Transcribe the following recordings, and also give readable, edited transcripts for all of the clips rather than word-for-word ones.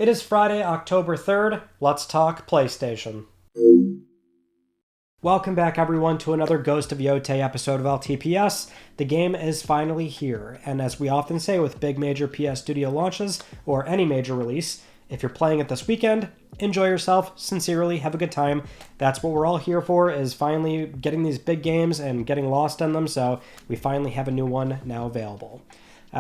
It is Friday, October 3rd. Let's talk PlayStation. Welcome back, everyone, to another Ghost of Yotei episode of LTPS. The game is finally here, and as we often say with big major PS Studio launches, or any major release, if you're playing it this weekend, enjoy yourself, sincerely, have a good time. That's what we're all here for, is finally getting these big games and getting lost in them, so we finally have a new one now available.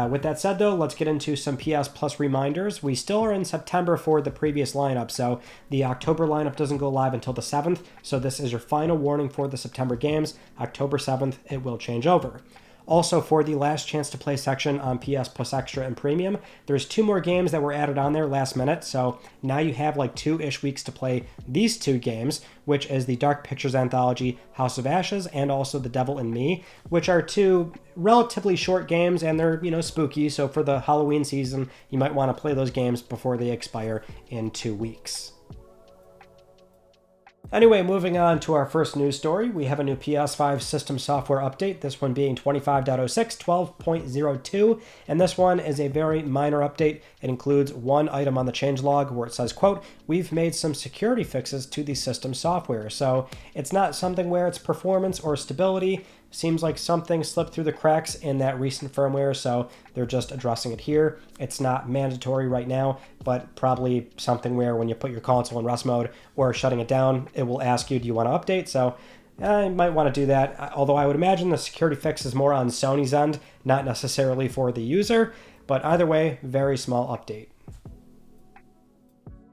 With that said, though, let's get into some PS Plus reminders. We still are in September for the previous lineup, so the October lineup doesn't go live until the 7th, so this is your final warning for the September games. October 7th, it will change over. Also, for the last chance to play section on PS Plus Extra and Premium, there's 2 more games that were added on there last minute, so now you have like 2-ish weeks to play these 2 games, which is the Dark Pictures Anthology House of Ashes and also The Devil in Me, which are 2 relatively short games, and they're, spooky, so for the Halloween season, you might want to play those games before they expire in 2 weeks. Anyway, moving on to our first news story, we have a new PS5 system software update, this one being 25.06, 12.02, and this one is a very minor update. It includes one item on the changelog where it says, quote, "We've made some security fixes to the system software." So it's not something where it's performance or stability. Seems like something slipped through the cracks in that recent firmware, so they're just addressing it here. It's not mandatory right now, but probably something where when you put your console in rest mode or shutting it down, it will ask you, do you want to update? So you might want to do that, although I would imagine the security fix is more on Sony's end, not necessarily for the user, but either way, very small update.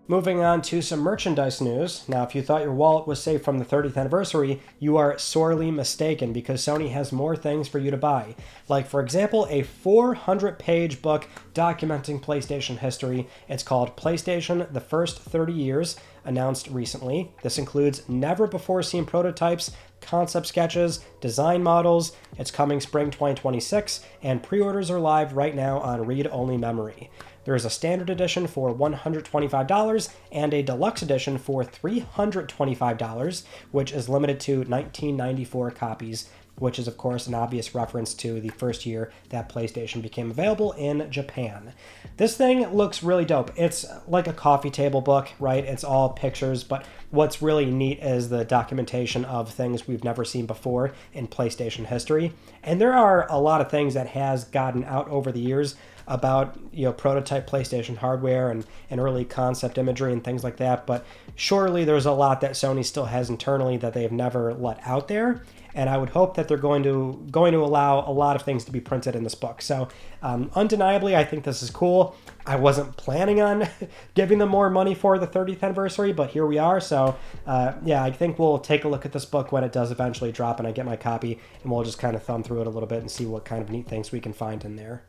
Moving on to some merchandise news. Now, if you thought your wallet was safe from the 30th anniversary, you are sorely mistaken because Sony has more things for you to buy. Like, for example, a 400-page book documenting PlayStation history. It's called PlayStation: The First 30 Years, announced recently. This includes never-before-seen prototypes, concept sketches, design models. It's coming spring 2026, and pre-orders are live right now on read-only memory. There is a standard edition for $125 and a deluxe edition for $325, which is limited to 1994 copies, which is, of course, an obvious reference to the first year that PlayStation became available in Japan. This thing looks really dope. It's like a coffee table book, right? It's all pictures, but what's really neat is the documentation of things we've never seen before in PlayStation history. And there are a lot of things that has gotten out over the years about, prototype PlayStation hardware and early concept imagery and things like that, but surely there's a lot that Sony still has internally that they've never let out there, and I would hope that they're going to allow a lot of things to be printed in this book. So undeniably, I think this is cool. I wasn't planning on giving them more money for the 30th anniversary, but here we are. So I think we'll take a look at this book when it does eventually drop and I get my copy, and we'll just kind of thumb through it a little bit and see what kind of neat things we can find in there.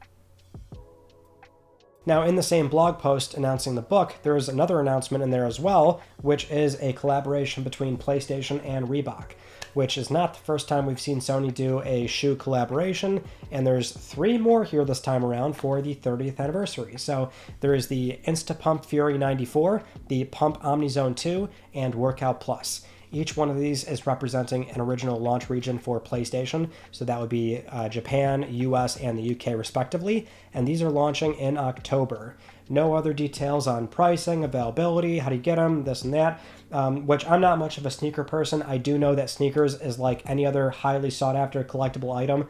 Now, in the same blog post announcing the book, there is another announcement in there as well, which is a collaboration between PlayStation and Reebok, which is not the first time we've seen Sony do a shoe collaboration, and there's 3 more here this time around for the 30th anniversary. So there is the Instapump Fury 94, the Pump Omnizone 2, and Workout Plus. Each one of these is representing an original launch region for PlayStation, so that would be Japan, US, and the UK respectively, and these are launching in October. No other details on pricing, availability, how do you get them, this and that, which I'm not much of a sneaker person. I do know that sneakers is like any other highly sought-after collectible item,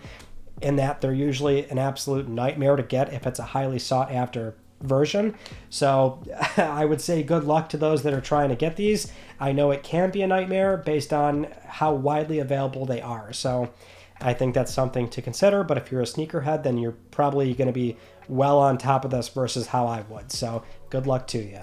in that they're usually an absolute nightmare to get if it's a highly sought-after version. So I would say good luck to those that are trying to get these. I know it can be a nightmare based on how widely available they are. So I think that's something to consider. But if you're a sneakerhead, then you're probably going to be well on top of this versus how I would. So good luck to you.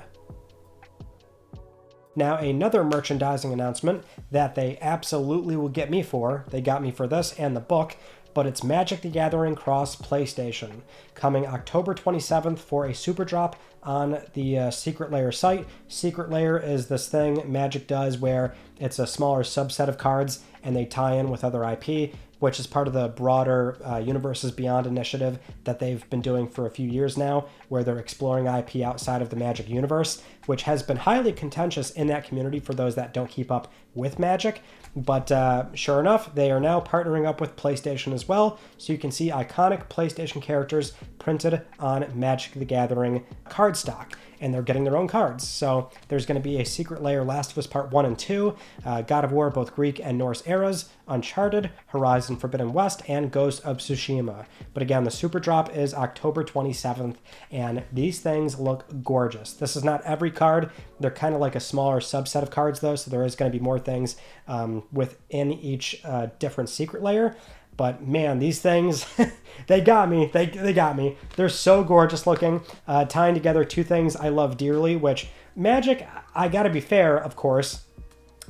Now, another merchandising announcement that they absolutely will get me for, they got me for this and the book, but it's Magic the Gathering Cross PlayStation, coming October 27th for a super drop on the Secret Lair site. Secret Lair is this thing Magic does where it's a smaller subset of cards and they tie in with other IP, which is part of the broader Universes Beyond initiative that they've been doing for a few years now, where they're exploring IP outside of the Magic universe, which has been highly contentious in that community for those that don't keep up with Magic. But sure enough, they are now partnering up with PlayStation as well, so you can see iconic PlayStation characters printed on Magic the Gathering cardstock. and they're getting their own cards. So there's going to be a Secret Lair Last of Us Part 1 and 2, God of War, both Greek and Norse eras, Uncharted, Horizon Forbidden West, and Ghost of Tsushima. But again, the Super Drop is October 27th, and these things look gorgeous. This is not every card. They're kind of like a smaller subset of cards, though, so there is going to be more things within each different Secret Lair. But man, these things, they got me. They got me. They're so gorgeous looking, tying together two things I love dearly, which Magic, I gotta be fair, of course,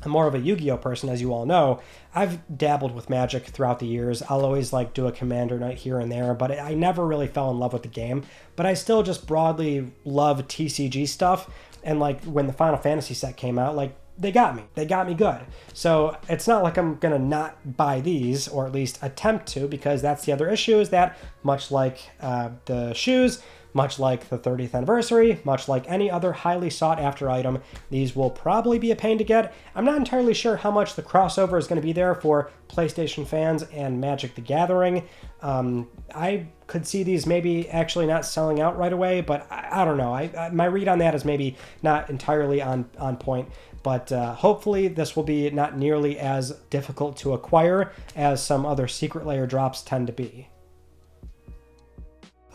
I'm more of a Yu-Gi-Oh person, as you all know. I've dabbled with Magic throughout the years. I'll always like do a Commander night here and there, but I never really fell in love with the game. But I still just broadly love TCG stuff. And like when the Final Fantasy set came out, like they got me. They got me good. So it's not like I'm gonna not buy these, or at least attempt to, because that's the other issue, is that much like the shoes, much like the 30th anniversary, much like any other highly sought after item, these will probably be a pain to get. I'm not entirely sure how much the crossover is going to be there for PlayStation fans and Magic the Gathering. I could see these maybe actually not selling out right away, but I don't know. My read on that is maybe not entirely on point. But hopefully this will be not nearly as difficult to acquire as some other Secret Lair drops tend to be.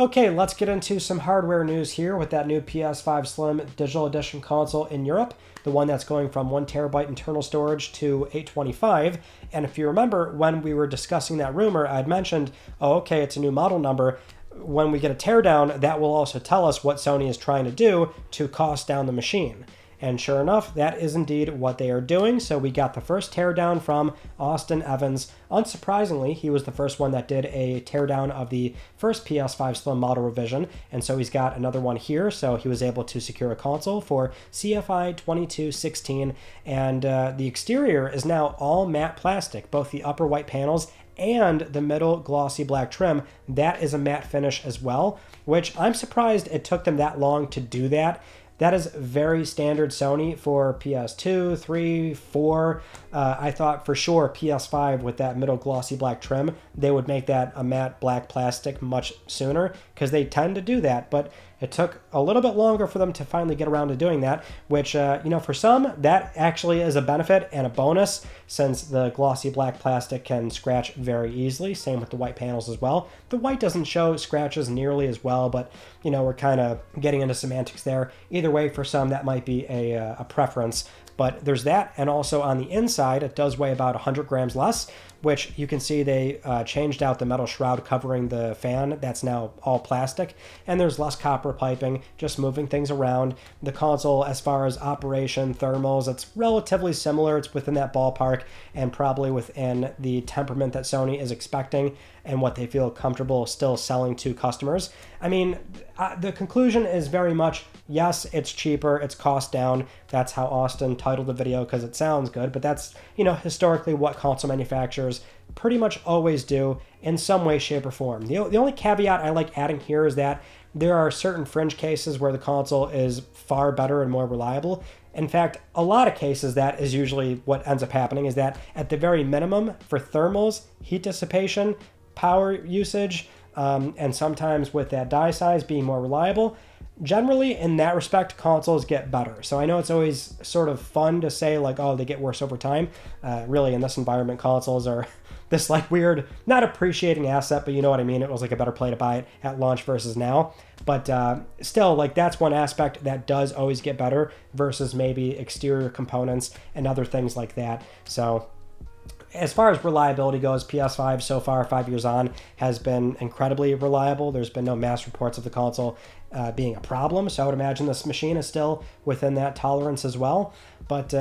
Okay, let's get into some hardware news here with that new PS5 Slim Digital Edition console in Europe, the one that's going from 1TB internal storage to 825. And if you remember, when we were discussing that rumor, I'd mentioned, oh, okay, it's a new model number. When we get a teardown, that will also tell us what Sony is trying to do to cost down the machine. And sure enough, that is indeed what they are doing. So we got the first teardown from Austin Evans. Unsurprisingly, he was the first one that did a teardown of the first PS5 Slim model revision. And so he's got another one here. So he was able to secure a console for CFI 2216. And the exterior is now all matte plastic, both the upper white panels and the middle glossy black trim. That is a matte finish as well, which I'm surprised it took them that long to do that. That is very standard Sony for PS2, 3, 4. I thought for sure PS5 with that middle glossy black trim, they would make that a matte black plastic much sooner, because they tend to do that. But it took a little bit longer for them to finally get around to doing that, which, for some, that actually is a benefit and a bonus, since the glossy black plastic can scratch very easily. Same with the white panels as well. The white doesn't show scratches nearly as well, but, we're kind of getting into semantics there. Either way, for some, that might be a preference. But there's that, and also on the inside, it does weigh about 100 grams less, which you can see they changed out the metal shroud covering the fan. That's now all plastic, and there's less copper piping, just moving things around. The console, as far as operation, thermals, it's relatively similar. It's within that ballpark, and probably within the temperament that Sony is expecting and what they feel comfortable still selling to customers. I mean, the conclusion is very much, yes, it's cheaper, it's cost down. That's how Austin titled the video, because it sounds good, but that's, historically what console manufacturers pretty much always do in some way, shape, or form. The only caveat I like adding here is that there are certain fringe cases where the console is far better and more reliable. In fact, a lot of cases, that is usually what ends up happening, is that at the very minimum, for thermals, heat dissipation, power usage, and sometimes with that die size being more reliable, generally in that respect, consoles get better. So I know it's always sort of fun to say like, oh, they get worse over time. Really, in this environment, consoles are this like weird, not appreciating asset, but you know what I mean. It was like a better play to buy it at launch versus now. But still, like, that's one aspect that does always get better versus maybe exterior components and other things like that. So as far as reliability goes, PS5 so far, 5 years on, has been incredibly reliable. There's been no mass reports of the console being a problem, so I would imagine this machine is still within that tolerance as well. But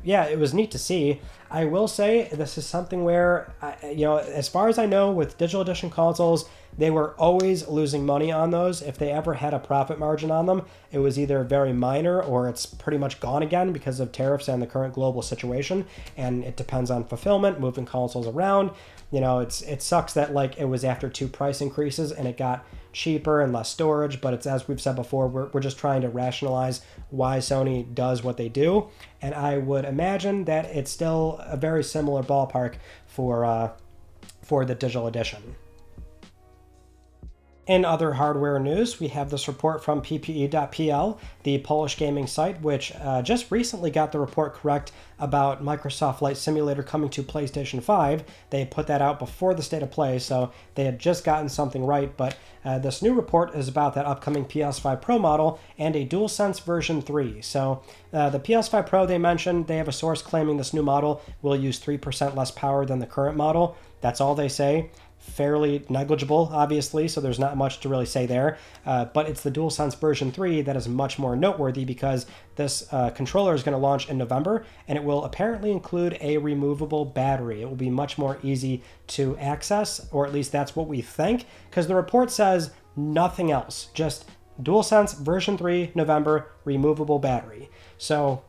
yeah, it was neat to see. I will say this is something where, as far as I know, with digital edition consoles, they were always losing money on those. If they ever had a profit margin on them, it was either very minor or it's pretty much gone again because of tariffs and the current global situation. And it depends on fulfillment, moving consoles around. It sucks that like it was after 2 price increases and it got cheaper and less storage, but it's, as we've said before, we're just trying to rationalize why Sony does what they do. And I would imagine that it's still a very similar ballpark for the digital edition. In other hardware news, we have this report from PPE.pl, the Polish gaming site, which just recently got the report correct about Microsoft Flight Simulator coming to PlayStation 5. They put that out before the State of Play, so they had just gotten something right, but this new report is about that upcoming PS5 Pro model and a DualSense version 3. So the PS5 Pro, they mentioned, they have a source claiming this new model will use 3% less power than the current model. That's all they say. Fairly negligible, obviously, so there's not much to really say there. But it's the DualSense version 3 that is much more noteworthy because this controller is going to launch in November, and it will apparently include a removable battery. It will be much more easy to access, or at least that's what we think, because the report says nothing else, just DualSense version 3, November, removable battery. So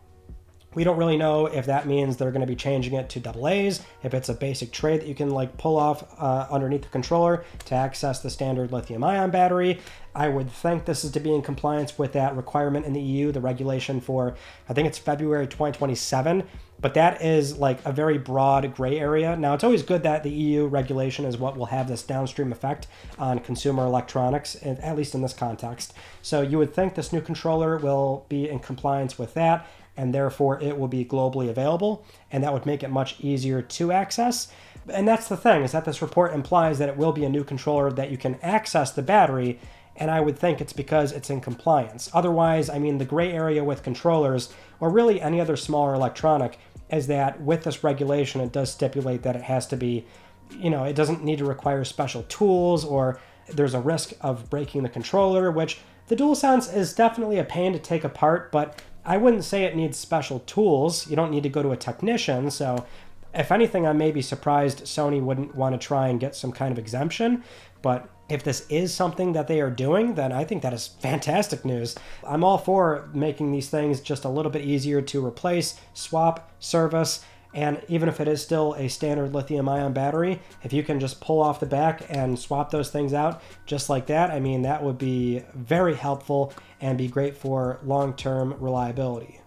we don't really know if that means they're going to be changing it to AA's, if it's a basic tray that you can like pull off underneath the controller to access the standard lithium-ion battery. I would think this is to be in compliance with that requirement in the EU, the regulation for, I think it's February 2027, but that is like a very broad gray area. Now, it's always good that the EU regulation is what will have this downstream effect on consumer electronics, at least in this context. So you would think this new controller will be in compliance with that, and therefore it will be globally available, and that would make it much easier to access. And that's the thing, is that this report implies that it will be a new controller that you can access the battery, and I would think it's because it's in compliance. Otherwise, I mean, the gray area with controllers, or really any other smaller electronic, is that with this regulation, it does stipulate that it has to be, it doesn't need to require special tools, or there's a risk of breaking the controller, which the DualSense is definitely a pain to take apart, but I wouldn't say it needs special tools. You don't need to go to a technician, so if anything, I may be surprised Sony wouldn't want to try and get some kind of exemption, but if this is something that they are doing, then I think that is fantastic news. I'm all for making these things just a little bit easier to replace, swap, service, and even if it is still a standard lithium-ion battery, if you can just pull off the back and swap those things out just like that, I mean, that would be very helpful and be great for long-term reliability.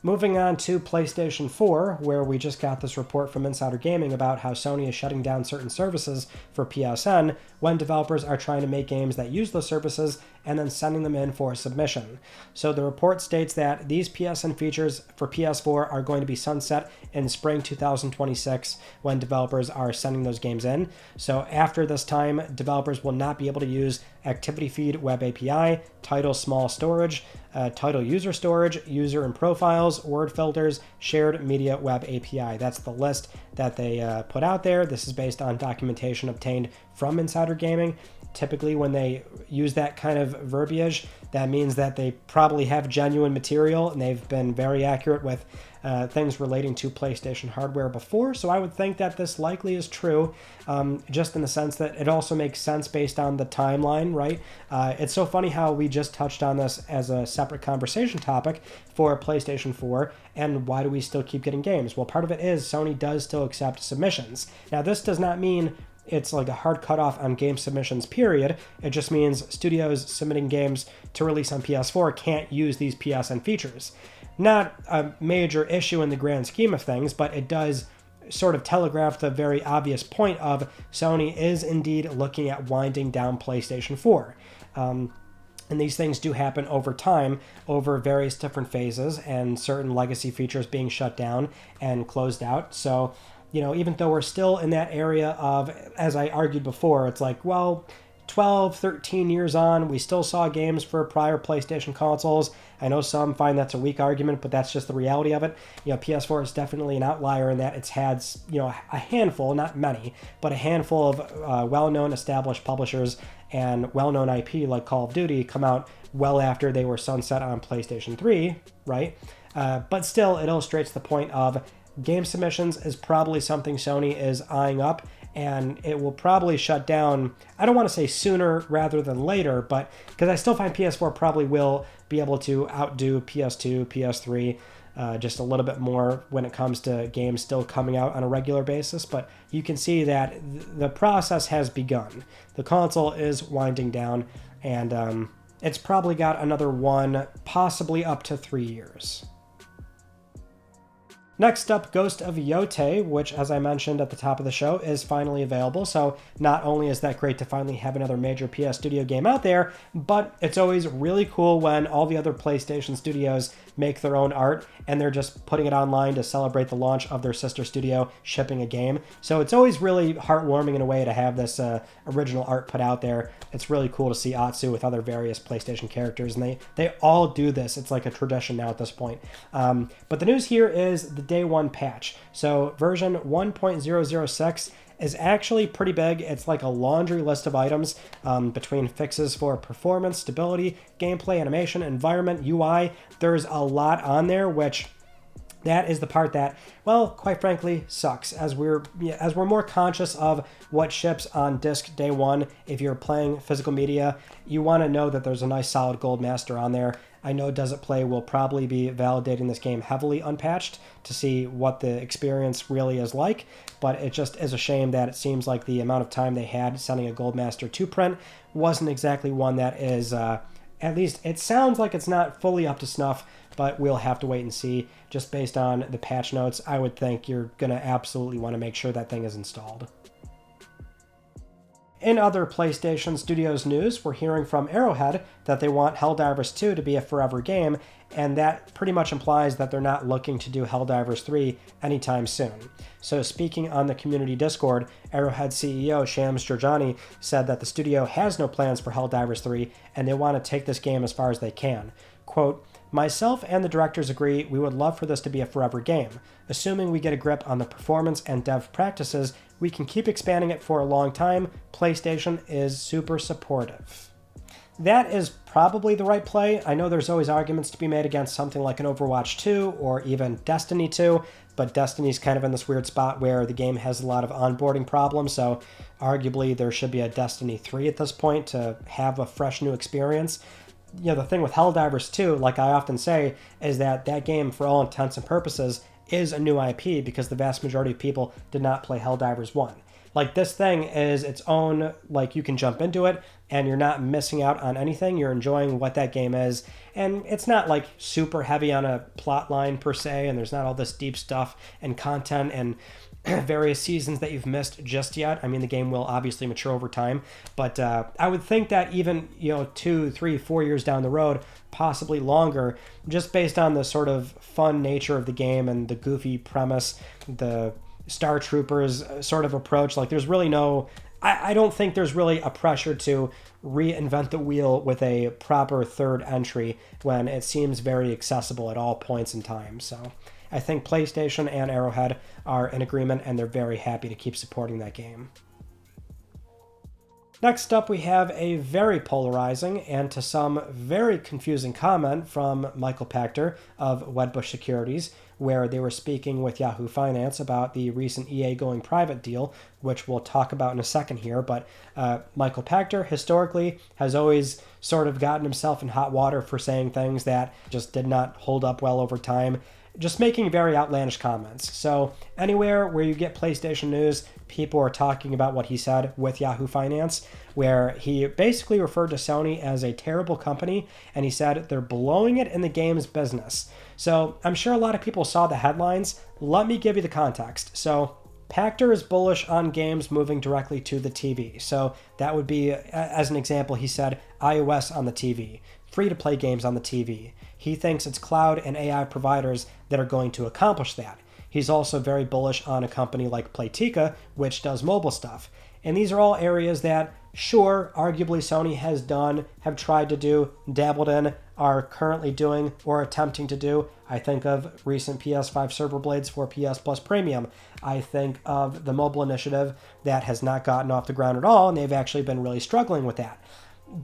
Moving on to PlayStation 4, where we just got this report from Insider Gaming about how Sony is shutting down certain services for PSN when developers are trying to make games that use those services and then sending them in for submission. So the report states that these PSN features for PS4 are going to be sunset in spring 2026 when developers are sending those games in. So after this time, developers will not be able to use Activity Feed Web API, Title Small Storage, Title User Storage, User and Profiles, Word Filters, Shared Media Web API. That's the list that they put out there. This is based on documentation obtained from Insider Gaming. Typically, when they use that kind of verbiage, that means that they probably have genuine material, and they've been very accurate with things relating to PlayStation hardware before. So I would think that this likely is true, just in the sense that it also makes sense based on the timeline, right? It's so funny how we just touched on this as a separate conversation topic for PlayStation 4, and why do we still keep getting games? Well, part of it is Sony does still accept submissions. Now, this does not mean it's like a hard cutoff on game submissions, period. It just means studios submitting games to release on PS4 can't use these PSN features. Not a major issue in the grand scheme of things, but it does sort of telegraph the very obvious point of Sony is indeed looking at winding down PlayStation 4. And these things do happen over time, over various different phases, and certain legacy features being shut down and closed out. So, even though we're still in that area of, as I argued before, it's like, well, 12, 13 years on, we still saw games for prior PlayStation consoles. I know some find that's a weak argument, but that's just the reality of it. PS4 is definitely an outlier in that it's had, a handful, not many, but a handful of well-known established publishers and well-known IP like Call of Duty come out well after they were sunset on PlayStation 3, right? But still, it illustrates the point of game submissions is probably something Sony is eyeing up, and it will probably shut down, I don't want to say sooner rather than later, but because I still find PS4 probably will be able to outdo PS2, PS3 just a little bit more when it comes to games still coming out on a regular basis, but you can see that the process has begun. The console is winding down, and it's probably got another 1, possibly up to 3 years. Next up, Ghost of Yotei, which, as I mentioned at the top of the show, is finally available. So not only is that great to finally have another major PS Studio game out there, but it's always really cool when all the other PlayStation studios make their own art and they're just putting it online to celebrate the launch of their sister studio shipping a game. So it's always really heartwarming in a way to have this original art put out there. It's really cool to see Atsu with other various PlayStation characters, and they all do this. It's like a tradition now at this point. But the news here is the day one patch. So version 1.006 is actually pretty big. It's like a laundry list of items between fixes for performance, stability, gameplay, animation, environment, UI. There's a lot on there, which that is the part that, well, quite frankly, sucks. As we're more conscious of what ships on disc day one, if you're playing physical media, you want to know that there's a nice solid gold master on there. I know Does It Play will probably be validating this game heavily unpatched to see what the experience really is like, but it just is a shame that it seems like the amount of time they had sending a gold master to print wasn't exactly one that is, at least it sounds like it's not fully up to snuff, but we'll have to wait and see. Just based on the patch notes, I would think you're going to absolutely want to make sure that thing is installed. In other PlayStation Studios news, we're hearing from Arrowhead that they want Helldivers 2 to be a forever game, and that pretty much implies that they're not looking to do Helldivers 3 anytime soon. So speaking on the community Discord, Arrowhead CEO Shams Jorjani said that the studio has no plans for Helldivers 3, and they want to take this game as far as they can. Quote, "Myself and the directors agree we would love for this to be a forever game. Assuming we get a grip on the performance and dev practices, we can keep expanding it for a long time. PlayStation is super supportive." That is probably the right play. I know there's always arguments to be made against something like an Overwatch 2 or even Destiny 2, but Destiny's kind of in this weird spot where the game has a lot of onboarding problems, so arguably there should be a Destiny 3 at this point to have a fresh new experience. You know, the thing with Helldivers 2, like I often say, is that game, for all intents and purposes, is a new IP because the vast majority of people did not play Helldivers 1. Like, this thing is its own, like, you can jump into it and you're not missing out on anything. You're enjoying what that game is. And it's not, like, super heavy on a plot line per se, and there's not all this deep stuff and content and various seasons that you've missed just yet. I mean, the game will obviously mature over time, but I would think that even, 2, 3, 4 years down the road, possibly longer, just based on the sort of fun nature of the game and the goofy premise, the Star Troopers sort of approach, like there's really no, I don't think there's really a pressure to reinvent the wheel with a proper third entry when it seems very accessible at all points in time. So I think PlayStation and Arrowhead are in agreement, and they're very happy to keep supporting that game. Next up, we have a very polarizing and to some very confusing comment from Michael Pachter of Wedbush Securities, where they were speaking with Yahoo Finance about the recent EA going private deal, which we'll talk about in a second here. But Michael Pachter historically has always sort of gotten himself in hot water for saying things that just did not hold up well over time, just making very outlandish comments. So anywhere where you get PlayStation news, people are talking about what he said with Yahoo Finance, where he basically referred to Sony as a terrible company, and he said they're blowing it in the games business. So I'm sure a lot of people saw the headlines. Let me give you the context. So Pachter is bullish on games moving directly to the TV. So that would be, as an example, he said iOS on the TV, free-to-play games on the TV. He thinks it's cloud and AI providers that are going to accomplish that. He's also very bullish on a company like Playtika, which does mobile stuff. And these are all areas that, sure, arguably Sony has done, have tried to do, dabbled in, are currently doing, or attempting to do. I think of recent PS5 server blades for PS Plus Premium. I think of the mobile initiative that has not gotten off the ground at all, and they've actually been really struggling with that.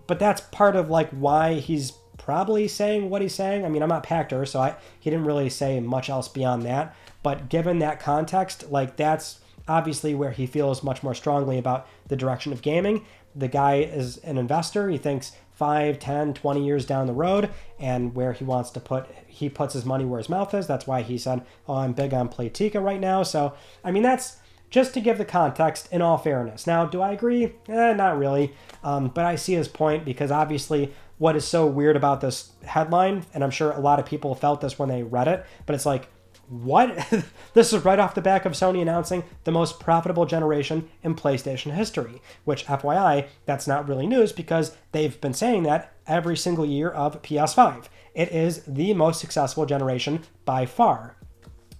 But that's part of like why he's probably saying what he's saying. I mean, I'm not Pachter, so he didn't really say much else beyond that. But given that context, like that's obviously where he feels much more strongly about the direction of gaming. The guy is an investor. He thinks 5, 10, 20 years down the road, and where he wants to he puts his money where his mouth is. That's why he said, "Oh, I'm big on Playtika right now." So, I mean, that's just to give the context in all fairness. Now, do I agree? Not really. But I see his point, because obviously what is so weird about this headline, and I'm sure a lot of people felt this when they read it, but it's like, what? This is right off the back of Sony announcing the most profitable generation in PlayStation history, which, FYI, that's not really news because they've been saying that every single year of PS5. It is the most successful generation by far.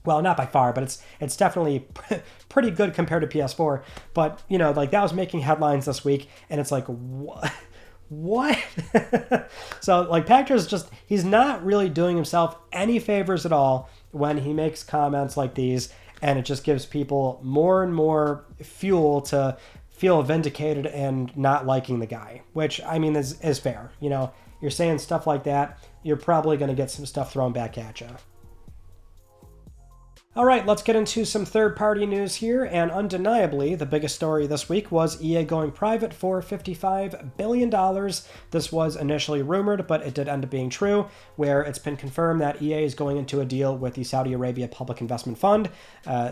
Well, not by far, but it's definitely pretty good compared to PS4. But, you know, like that was making headlines this week, and it's like, what? What? So, like, Pactor's just, he's not really doing himself any favors at all when he makes comments like these, and it just gives people more and more fuel to feel vindicated and not liking the guy, which, I mean, is fair. You know, you're saying stuff like that, you're probably going to get some stuff thrown back at you. All right, let's get into some third-party news here, and undeniably, the biggest story this week was EA going private for $55 billion. This was initially rumored, but it did end up being true, where it's been confirmed that EA is going into a deal with the Saudi Arabia Public Investment Fund,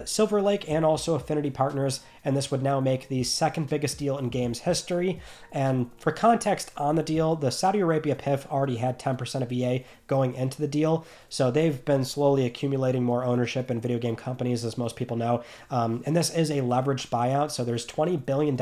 Silver Lake, and also Affinity Partners, and this would now make the second biggest deal in games history. And for context on the deal, the Saudi Arabia PIF already had 10% of EA going into the deal, so they've been slowly accumulating more ownership in video game companies, as most people know. And this is a leveraged buyout, so there's $20 billion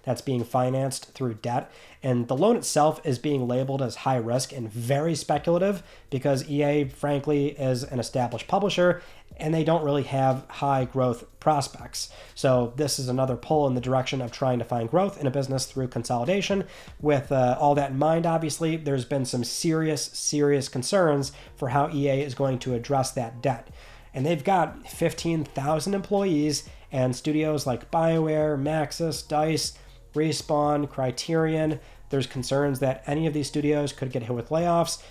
that's being financed through debt. And the loan itself is being labeled as high risk and very speculative because EA, frankly, is an established publisher and they don't really have high growth prospects. So this is another pull in the direction of trying to find growth in a business through consolidation. With all that in mind, obviously, there's been some serious concerns for how EA is going to address that debt. And they've got 15,000 employees, and studios like BioWare, Maxis, DICE, Respawn, Criterion. There's concerns that any of these studios could get hit with layoffs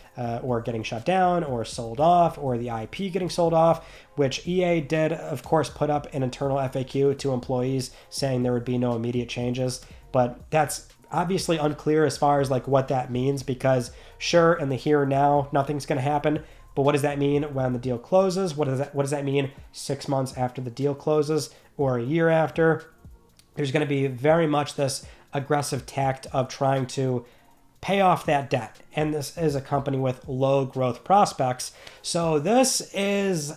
or getting shut down or sold off, or the IP getting sold off, which EA did, of course, put up an internal FAQ to employees saying there would be no immediate changes. But that's obviously unclear as far as like what that means, because sure, in the here and now, nothing's going to happen. But what does that mean when the deal closes? What does that mean 6 months after the deal closes or a year after? There's going to be very much this aggressive tact of trying to pay off that debt. And this is a company with low growth prospects. So this is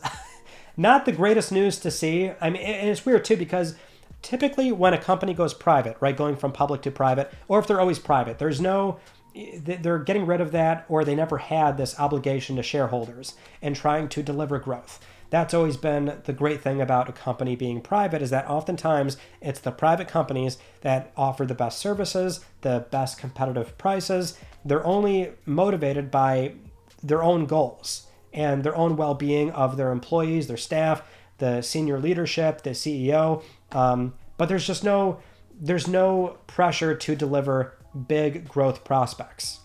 not the greatest news to see. I mean, and it's weird too, because typically when a company goes private, right, going from public to private, or if they're always private, they're getting rid of that, or they never had this obligation to shareholders and trying to deliver growth. That's always been the great thing about a company being private, is that oftentimes it's the private companies that offer the best services, the best competitive prices. They're only motivated by their own goals and their own well-being of their employees, their staff, the senior leadership, the CEO. But there's no pressure to deliver big growth prospects.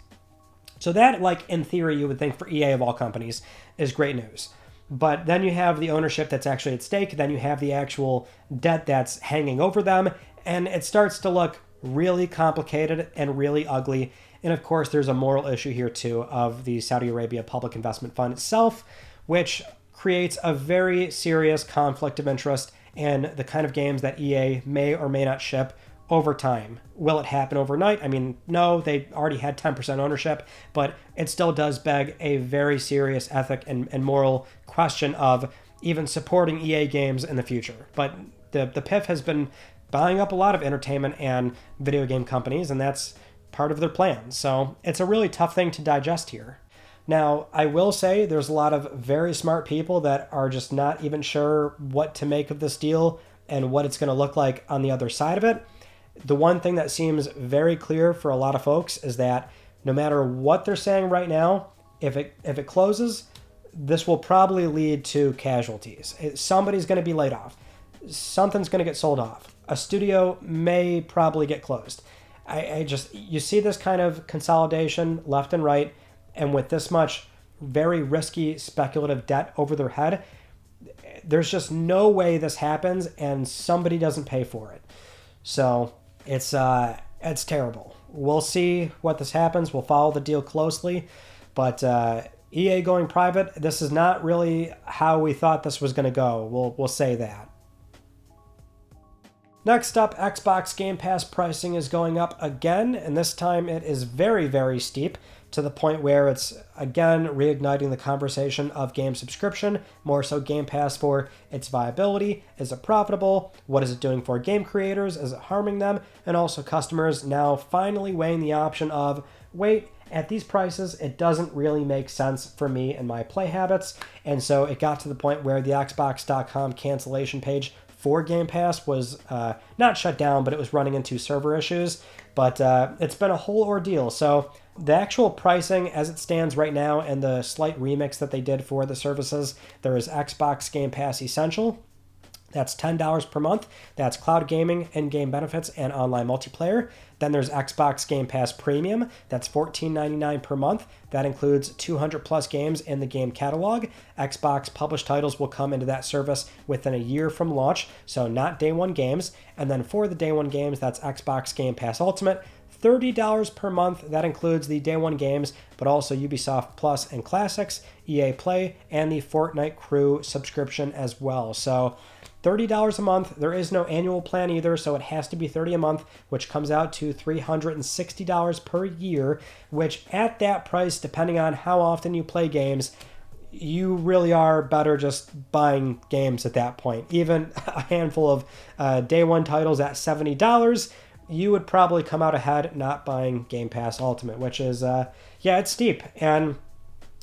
So that, like, in theory, you would think for EA of all companies is great news. But then you have the ownership that's actually at stake. Then you have the actual debt that's hanging over them. And it starts to look really complicated and really ugly. And of course, there's a moral issue here too of the Saudi Arabia Public Investment Fund itself, which creates a very serious conflict of interest in the kind of games that EA may or may not ship over time. Will it happen overnight? I mean, no, they already had 10% ownership, but it still does beg a very serious ethic and moral question of even supporting EA games in the future. But the PIF has been buying up a lot of entertainment and video game companies, and that's part of their plan. So it's a really tough thing to digest here. Now, I will say there's a lot of very smart people that are just not even sure what to make of this deal and what it's going to look like on the other side of it. The one thing that seems very clear for a lot of folks is that no matter what they're saying right now, if it closes, this will probably lead to casualties. Somebody's going to be laid off. Something's going to get sold off. A studio may probably get closed. You see this kind of consolidation left and right, and with this much very risky speculative debt over their head, there's just no way this happens and somebody doesn't pay for it. So it's terrible. We'll see what this happens. We'll follow the deal closely, but EA going private, this is not really how we thought this was going to go. We'll say that. Next up, Xbox Game Pass pricing is going up again, and this time it is very, very steep. to the point where it's, again, reigniting the conversation of game subscription, more so Game Pass for its viability. Is it profitable? What is it doing for game creators? Is it harming them? And also customers now finally weighing the option of, wait, at these prices, it doesn't really make sense for me and my play habits. And so it got to the point where the Xbox.com cancellation page for Game Pass was not shut down, but it was running into server issues. But it's been a whole ordeal. So the actual pricing as it stands right now and the slight remix that they did for the services, there is Xbox Game Pass Essential. That's $10 per month. That's cloud gaming, in-game benefits, and online multiplayer. Then there's Xbox Game Pass Premium. That's $14.99 per month. That includes 200 plus games in the game catalog. Xbox published titles will come into that service within a year from launch, so not day one games. And then for the day one games, that's Xbox Game Pass Ultimate. $30 per month. That includes the day one games, but also Ubisoft Plus and Classics, EA Play, and the Fortnite Crew subscription as well. So $30 a month. There is no annual plan either, so it has to be $30 a month, which comes out to $360 per year, which at that price, depending on how often you play games, you really are better just buying games at that point. Even a handful of day one titles at $70, you would probably come out ahead not buying Game Pass Ultimate, which is, it's steep. And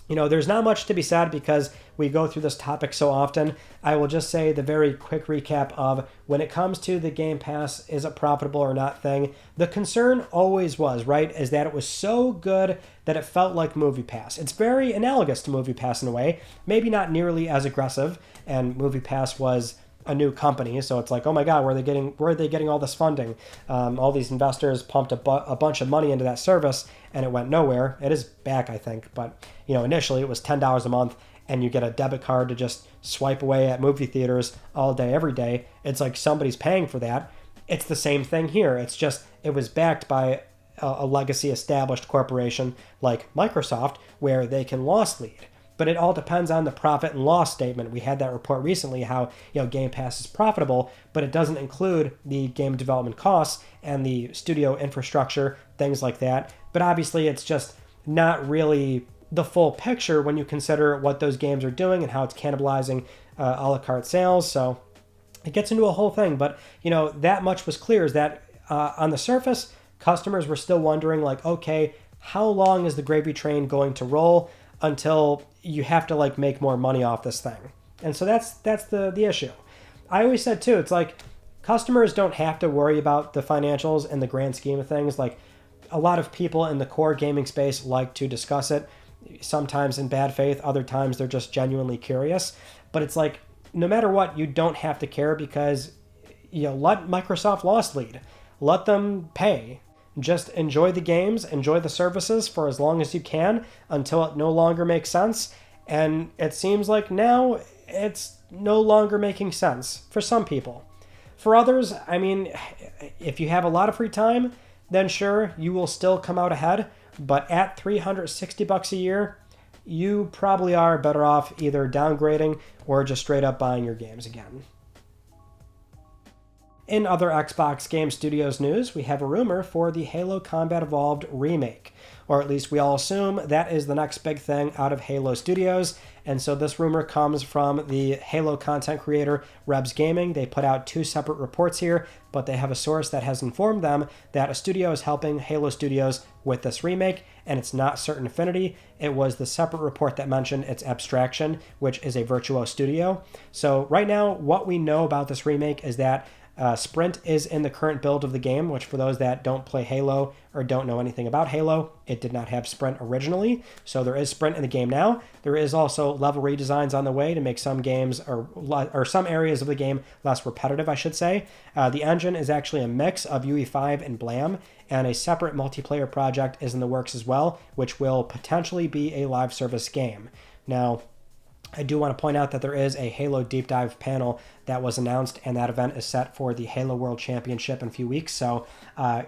there's not much to be said because we go through this topic so often. I will just say the very quick recap of when it comes to the Game Pass, is it profitable or not thing, the concern always was, right, is that it was so good that it felt like MoviePass. It's very analogous to MoviePass in a way, maybe not nearly as aggressive, and MoviePass was a new company, so it's like, oh my god, where are they getting all this funding? All these investors pumped a bunch of money into that service and it went nowhere. It is back, I think, but initially it was $10 a month and you get a debit card to just swipe away at movie theaters all day every day. It's like somebody's paying for that. It's the same thing here. It's just it was backed by a legacy established corporation like Microsoft where they can loss lead. But it all depends on the profit and loss statement. We had that report recently how Game Pass is profitable, but it doesn't include the game development costs and the studio infrastructure, things like that. But obviously it's just not really the full picture when you consider what those games are doing and how it's cannibalizing a la carte sales. So it gets into a whole thing. But that much was clear is that on the surface, customers were still wondering like, okay, how long is the gravy train going to roll until you have to make more money off this thing? And so that's the issue. I always said too, it's like customers don't have to worry about the financials in the grand scheme of things. Like a lot of people in the core gaming space like to discuss it, sometimes in bad faith, other times they're just genuinely curious. But it's like, no matter what, you don't have to care because let Microsoft loss lead. Let them pay. Just enjoy the games, enjoy the services for as long as you can until it no longer makes sense. And it seems like now it's no longer making sense for some people. For others, I mean, if you have a lot of free time, then sure, you will still come out ahead. But at $360 a year, you probably are better off either downgrading or just straight up buying your games again. In other Xbox Game Studios news, we have a rumor for the Halo Combat Evolved remake. Or at least we all assume that is the next big thing out of Halo Studios. And so this rumor comes from the Halo content creator Rebs Gaming. They put out two separate reports here, but they have a source that has informed them that a studio is helping Halo Studios with this remake, and it's not Certain Affinity. It was the separate report that mentioned it's Abstraction, which is a Virtuo studio. So right now, what we know about this remake is that Sprint is in the current build of the game, which for those that don't play Halo or don't know anything about Halo, it did not have Sprint originally. So there is Sprint in the game now. There is also level redesigns on the way to make some games or some areas of the game less repetitive, I should say. The engine is actually a mix of UE5 and Blam, and a separate multiplayer project is in the works as well, which will potentially be a live service game. Now, I do want to point out that there is a Halo Deep Dive panel that was announced, and that event is set for the Halo World Championship in a few weeks. So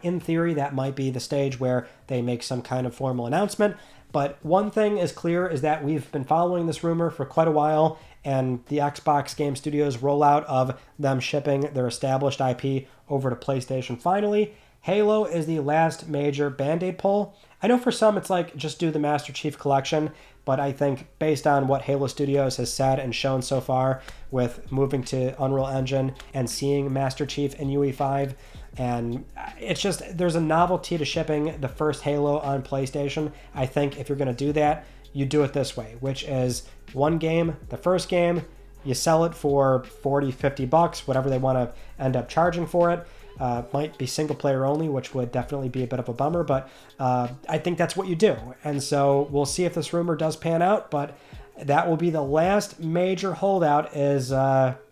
in theory, that might be the stage where they make some kind of formal announcement. But one thing is clear is that we've been following this rumor for quite a while, and the Xbox Game Studios rollout of them shipping their established IP over to PlayStation finally. Halo is the last major Band-Aid pull, I know for some it's like just do the Master Chief Collection, but I think based on what Halo Studios has said and shown so far with moving to Unreal Engine and seeing Master Chief in UE5, and it's just, there's a novelty to shipping the first Halo on PlayStation. I think if you're going to do that, you do it this way, which is one game, the first game, you sell it for 40, 50 bucks, whatever they want to end up charging for it. Might be single player only, which would definitely be a bit of a bummer, but I think that's what you do. And so we'll see if this rumor does pan out, but that will be the last major holdout is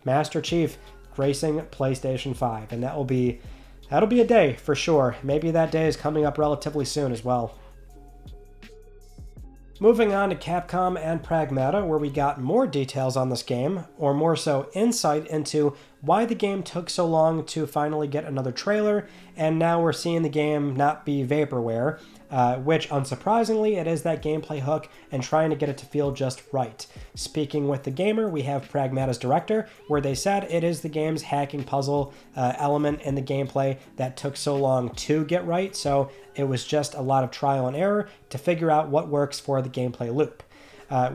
Master Chief gracing PlayStation 5. And that'll be a day for sure. Maybe that day is coming up relatively soon as well. Moving on to Capcom and Pragmata, where we got more details on this game, or more so insight into why the game took so long to finally get another trailer, and now we're seeing the game not be vaporware, which unsurprisingly it is that gameplay hook and trying to get it to feel just right. Speaking with the gamer, we have Pragmata's director, where they said it is the game's hacking puzzle element in the gameplay that took so long to get right, so it was just a lot of trial and error to figure out what works for the gameplay loop.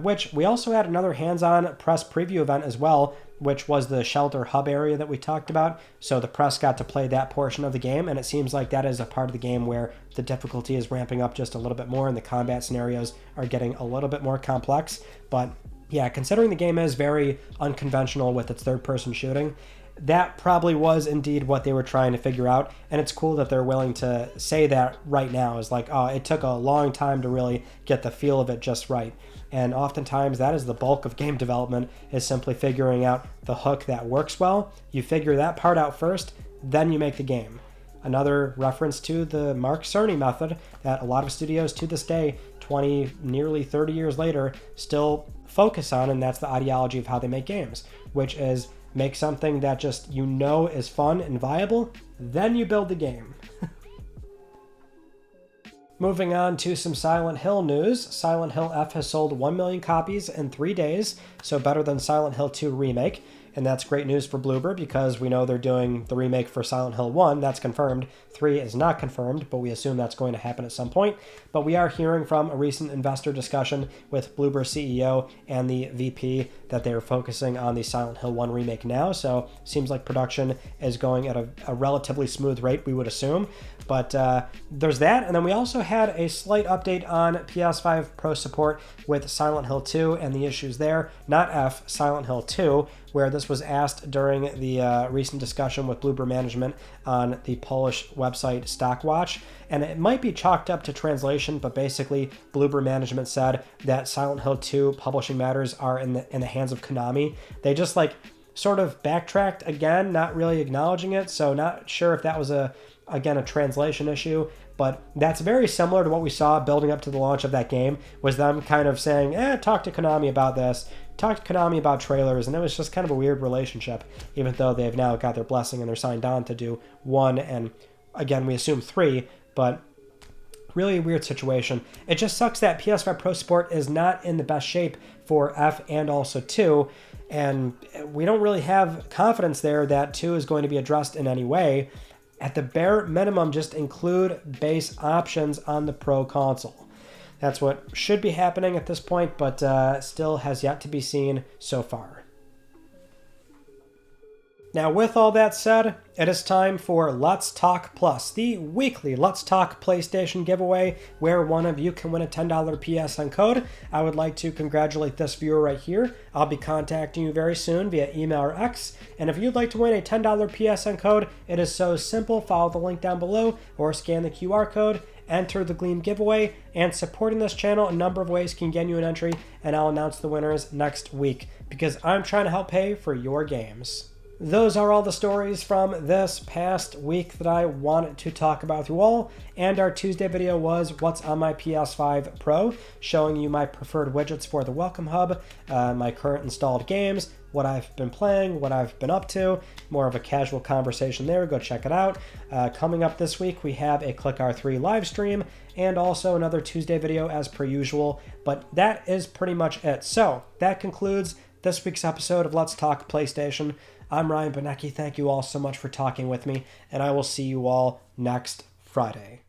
Which we also had another hands-on press preview event as well, which was the shelter hub area that we talked about. So the press got to play that portion of the game, and it seems like that is a part of the game where the difficulty is ramping up just a little bit more and the combat scenarios are getting a little bit more complex. But yeah, considering the game is very unconventional with its third-person shooting, that probably was indeed what they were trying to figure out, and it's cool that they're willing to say that right now, is like, oh, it took a long time to really get the feel of it just right. And oftentimes that is the bulk of game development, is simply figuring out the hook that works well. You figure that part out first, then you make the game. Another reference to the Mark Cerny method that a lot of studios to this day, 20, nearly 30 years later, still focus on, and that's the ideology of how they make games, which is make something that just you know is fun and viable, then you build the game. Moving on to some Silent Hill news. Silent Hill F has sold 1 million copies in 3 days, so better than Silent Hill 2 Remake. And that's great news for Bloober because we know they're doing the remake for Silent Hill 1. That's confirmed. 3 is not confirmed, but we assume that's going to happen at some point. But we are hearing from a recent investor discussion with Bloober CEO and the VP that they're focusing on the Silent Hill 1 remake now. So seems like production is going at a relatively smooth rate, we would assume. But there's that. And then we also had a slight update on PS5 Pro support with Silent Hill 2 and the issues there. Not F, Silent Hill 2, where this was asked during the recent discussion with Bloober management on the Polish website Stockwatch. And it might be chalked up to translation, but basically Bloober management said that Silent Hill 2 publishing matters are in the hands of Konami. They just like sort of backtracked again, not really acknowledging it. So not sure if that was again a translation issue, but that's very similar to what we saw building up to the launch of that game, was them kind of saying, talk to Konami about this, talk to Konami about trailers, and it was just kind of a weird relationship, even though they've now got their blessing and they're signed on to do 1 and again we assume 3, but really weird situation. It just sucks that PS5 Pro support is not in the best shape for F and also 2, and we don't really have confidence there that 2 is going to be addressed in any way. At the bare minimum, just include base options on the Pro console. That's what should be happening at this point, but still has yet to be seen so far. Now, with all that said, it is time for Let's Talk Plus, the weekly Let's Talk PlayStation giveaway, where one of you can win a $10 PSN code. I would like to congratulate this viewer right here. I'll be contacting you very soon via email or X, and if you'd like to win a $10 PSN code, it is so simple. Follow the link down below or scan the QR code, enter the Gleam giveaway, and supporting this channel a number of ways can get you an entry, and I'll announce the winners next week because I'm trying to help pay for your games. Those are all the stories from this past week that I wanted to talk about with you all, and our Tuesday video was what's on my PS5 Pro, showing you my preferred widgets for the Welcome Hub, my current installed games, what I've been playing, what I've been up to, more of a casual conversation there, go check it out. Coming up this week, we have a Click R3 live stream, and also another Tuesday video as per usual, but that is pretty much it. So, that concludes this week's episode of Let's Talk PlayStation. I'm Ryan Benecki. Thank you all so much for talking with me, and I will see you all next Friday.